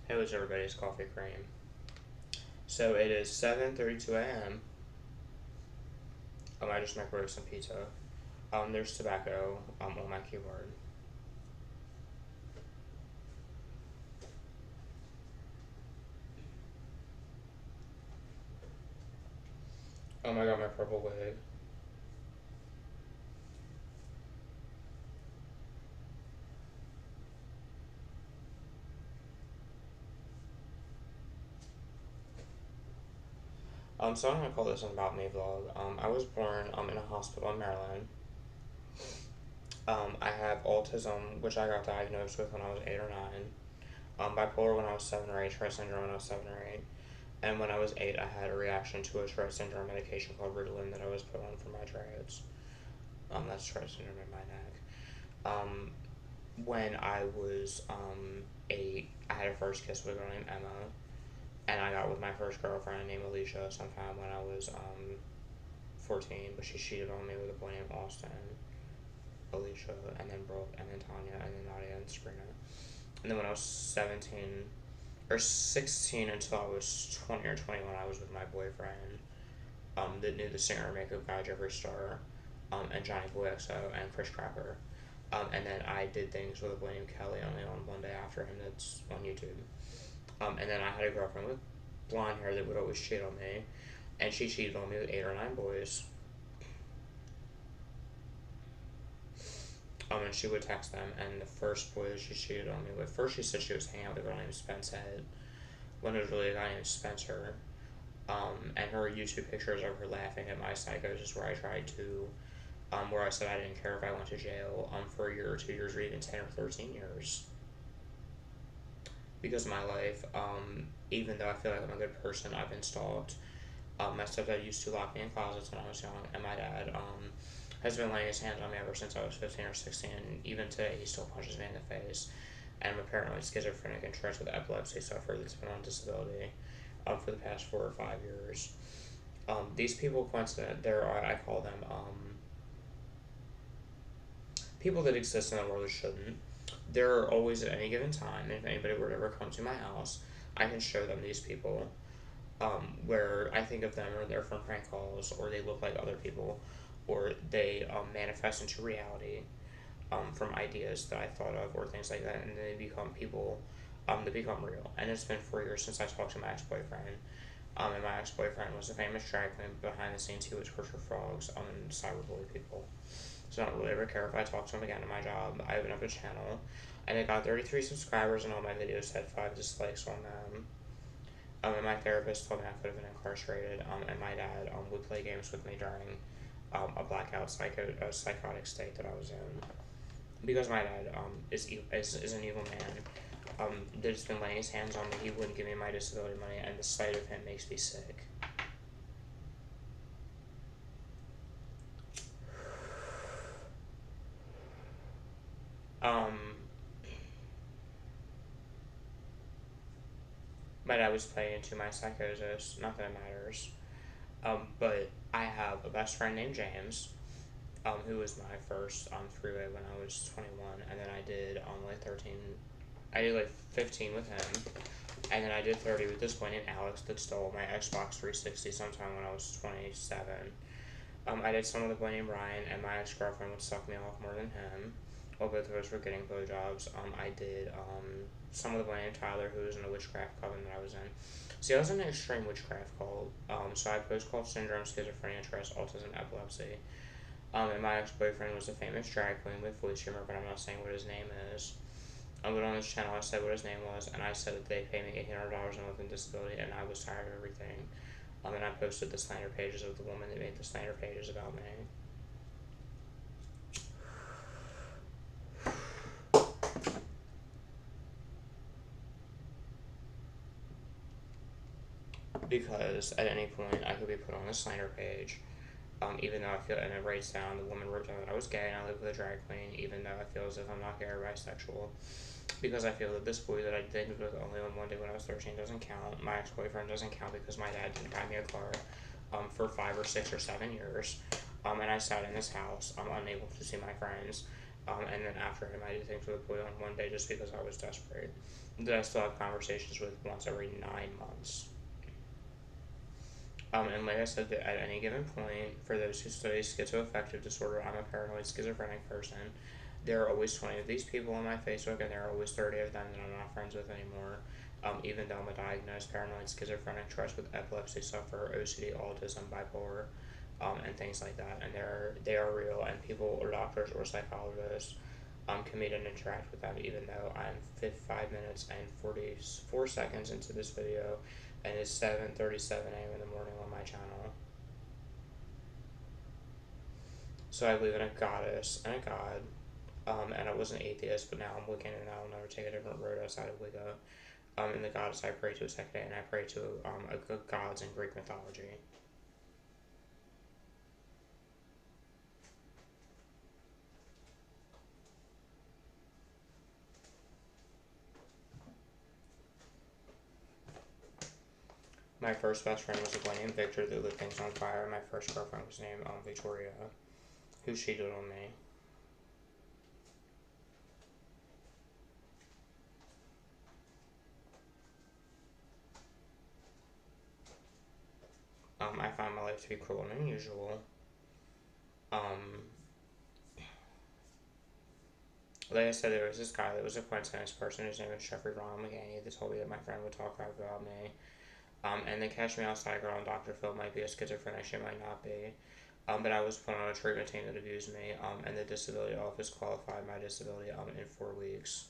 Hey, what's everybody's coffee cream? So it is 7:32 a.m. I just microwaved some pizza. There's tobacco on my keyboard. I got my purple wig. So I'm gonna call this an about me vlog. I was born in a hospital in Maryland. I have autism, which I got diagnosed with when I was 8 or 9. Bipolar when I was 7 or 8. Tourette syndrome when I was 7 or 8. And when I was 8, I had a reaction to a Tourette syndrome medication called Ritalin that I was put on for my triads. That's Tourette syndrome in my neck. Um, when I was 8, I had a first kiss with a girl named Emma, and I got with my first girlfriend named Alicia sometime when I was 14, but she cheated on me with a boy named Austin, Alicia, and then Brooke, and then Tanya, and then Nadia, and Sabrina. And then when I was 17, or 16 until I was 20 or 21, I was with my boyfriend, that knew the singer and makeup guy Jeffree Star, and Johnny Boy XO, and Chris Cracker. And then I did things with a boy named Kelly only on one day after him that's on YouTube. And then I had a girlfriend with blonde hair that would always cheat on me, and she cheated on me with 8 or 9 boys. And she would text them, and the first boy that she cheated on me with, first she said she was hanging out with a girl named Spence Head, when it was really a guy named Spencer. And her YouTube pictures of her laughing at my psychosis, where I tried to, where I said I didn't care if I went to jail for a year or 2 years or even 10 or 13 years because of my life. Even though I feel like I'm a good person, I've been stalked. My stepdad used to lock me in closets when I was young, and my dad has been laying his hands on me ever since I was 15 or 16. Even today, he still punches me in the face. And I'm apparently schizophrenic and trust with epilepsy sufferer that's been on disability for the past 4 or 5 years. These people, coincident, there are, I call them people that exist in the world that shouldn't. There are always at any given time, and if anybody were to ever come to my house, I can show them these people where I think of them or they're from prank calls or they look like other people or they manifest into reality from ideas that I thought of or things like that, and then they become people that become real. And it's been 4 years since I talked to my ex-boyfriend. And my ex-boyfriend was a famous drag queen. Behind the scenes, he would torture frogs and cyberbully people. So I don't really ever care if I talk to him again in my job. I opened up a channel, and it got 33 subscribers, and all my videos had 5 dislikes on them. And my therapist told me I could have been incarcerated. And my dad would play games with me during a blackout psychotic state that I was in. Because my dad is an evil man that's been laying his hands on me, he wouldn't give me my disability money, and the sight of him makes me sick. Um, my dad was playing into my psychosis. Not that it matters. But I have a best friend named James, who was my first freeway when I was 21, and then I did like 13. I did like 15 with him, and then I did 30 with this boy named Alex that stole my Xbox 360 sometime when I was 27. I did some with a boy named Ryan, and my ex girlfriend would suck me off more than him. While both of us were getting blowjobs. I did some with a boy named Tyler, who was in a witchcraft coven that I was in. See, I was in an extreme witchcraft cult. So I had post-cult syndrome, schizophrenia, trust, autism, epilepsy. And my ex-boyfriend was a famous drag queen with voice humor, but I'm not saying what his name is. But on this channel, I said what his name was, and I said that they pay me $800 a month in disability, and I was tired of everything. And I posted the slander pages of the woman that made the slander pages about me. Because at any point I could be put on a slander page, even though I feel, and it writes down, the woman wrote down that I was gay and I live with a drag queen, even though I feel as if I'm not gay or bisexual. Because I feel that this boy that I dated with only on one day when I was 13 doesn't count. My ex-boyfriend doesn't count because my dad didn't buy me a car for 5 or 6 or 7 years. And I sat in his house, unable to see my friends. And then after him, I did things with a boy on one day just because I was desperate. that I still have conversations with once every 9 months. And like I said, that at any given point, for those who study schizoaffective disorder, I'm a paranoid schizophrenic person. There are always 20 of these people on my Facebook, and there are always 30 of them that I'm not friends with anymore. Even though I'm a diagnosed paranoid schizophrenic, trust with epilepsy sufferer, OCD, autism, bipolar, and things like that. And they are real, and people or doctors or psychologists can meet and interact with them, even though I'm 5 minutes and 44 seconds into this video, and it's 7:37 a.m. in the morning on my channel. So I believe in a goddess and a god, and I was an atheist, but now I'm Wiccan, and I'll never take a different road outside of Wicca. And the goddess I pray to is Hecate, and I pray to gods in Greek mythology. My first best friend was a boy named Victor that lit things on fire. My first girlfriend was named Victoria, who cheated on me. I found my life to be cruel and unusual. Um, like I said, there was this guy that was a coincidence person. His name was Jeffrey Ronald McGaney that told me that my friend would talk crap about me. And they catch me outside girl and Dr. Phil might be a schizophrenic, she might not be. But I was put on a treatment team that abused me, and the disability office qualified my disability in 4 weeks.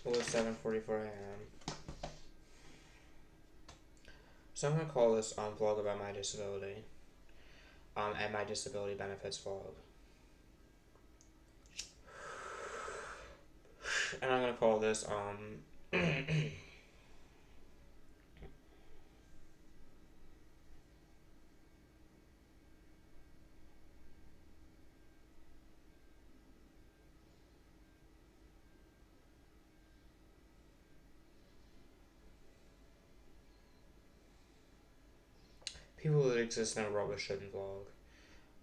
Well, it's 7:44 a.m. So I'm gonna call this vlog about my disability. And my disability benefits vlog. And I'm gonna call this people that exist in a world that shouldn't vlog.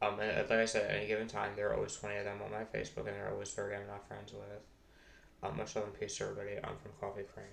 And like I said, at any given time, there are always 20 of them on my Facebook, and there are always 30 I'm not friends with. Much love and peace to everybody. I'm from Coffee Cream.